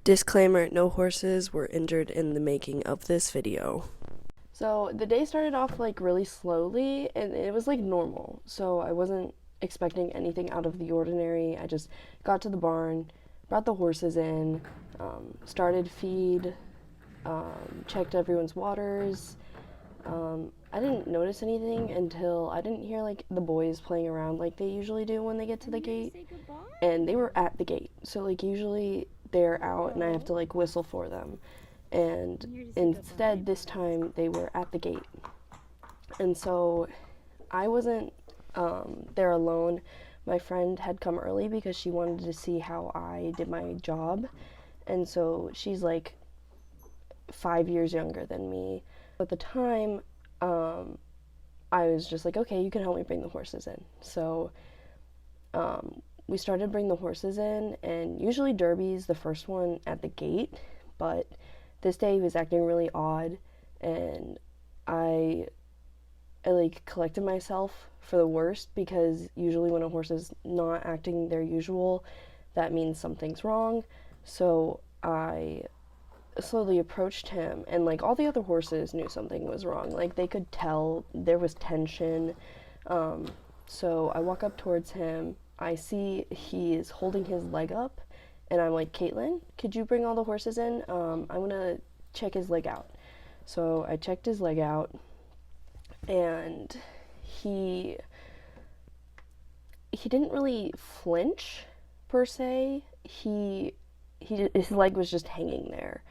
Disclaimer, no horses were injured in the making of this video. So the day started off like really slowly and it was like normal. So I wasn't expecting anything out of the ordinary. I just got to the barn, brought the horses in, started feed, checked everyone's waters. I didn't notice anything until I didn't hear like the boys playing around like they usually do when they get to the gate. And they were at the gate. So like usually they're out and I have to like whistle for them. And instead this time they were at the gate. And so I wasn't there alone. My friend had come early because she wanted to see how I did my job. And so she's like 5 years younger than me. At the time, I was just like, okay, you can help me bring the horses in. So we started bringing the horses in, and usually Derby's the first one at the gate, but this day he was acting really odd, and I like collected myself for the worst, because usually when a horse is not acting their usual, that means something's wrong. So I slowly approached him, and like all the other horses knew something was wrong. Like they could tell there was tension. So I walk up towards him. I see he is holding his leg up, and I'm like, Caitlin, could you bring all the horses in? I'm gonna check his leg out. So I checked his leg out, and he didn't really flinch per se. His leg was just hanging there.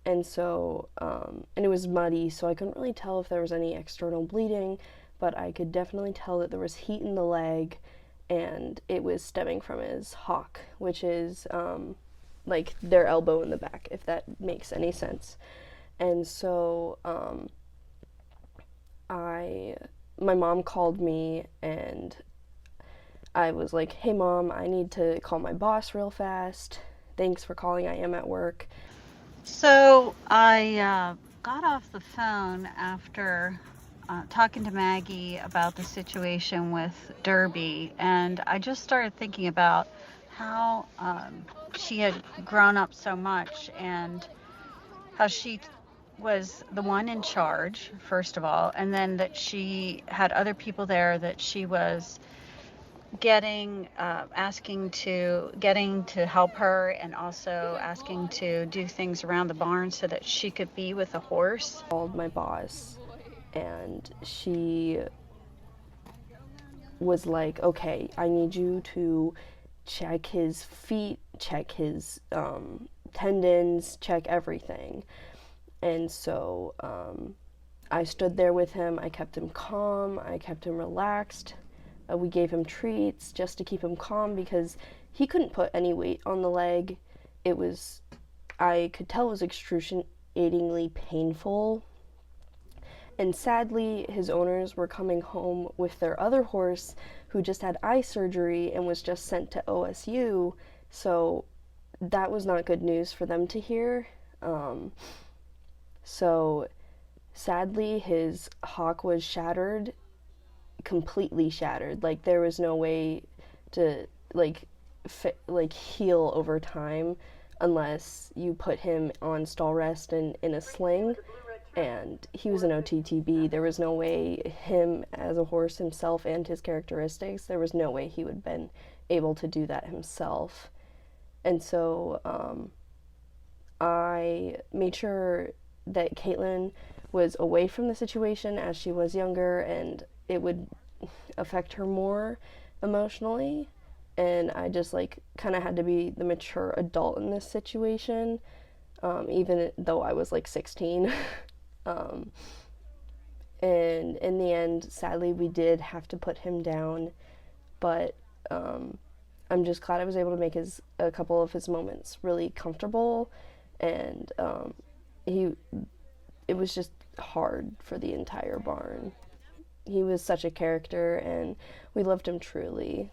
And so, and it was muddy, so I couldn't really tell if there was any external bleeding, but I could definitely tell that there was heat in the leg, and it was stemming from his hock, which is like their elbow in the back, if that makes any sense. And so my mom called me, and I was like, hey mom, I need to call my boss real fast. Thanks for calling, I am at work. So I got off the phone after talking to Maggie about the situation with Derby, and I just started thinking about how she had grown up so much, and how she was the one in charge, first of all, and then that she had other people there that she was getting to help her, and also asking to do things around the barn so that she could be with a horse. Called my boss, and she was like, okay, I need you to check his feet, check his tendons, check everything. And so I stood there with him. I kept him calm, I kept him relaxed. We gave him treats just to keep him calm, because he couldn't put any weight on the leg. I could tell it was excruciatingly painful. And sadly, his owners were coming home with their other horse who just had eye surgery and was just sent to OSU. So that was not good news for them to hear. So sadly, his hock was shattered, completely shattered. Like there was no way to heal over time unless you put him on stall rest and in a sling. And he was an OTTB. There was no way him as a horse himself and his characteristics, there was no way he would have been able to do that himself. And so I made sure that Caitlin was away from the situation as she was younger, and it would affect her more emotionally. And I just like kind of had to be the mature adult in this situation, even though I was like 16. And in the end, sadly, we did have to put him down, but I'm just glad I was able to make a couple of his moments really comfortable, and it was just hard for the entire barn. He was such a character, and we loved him truly.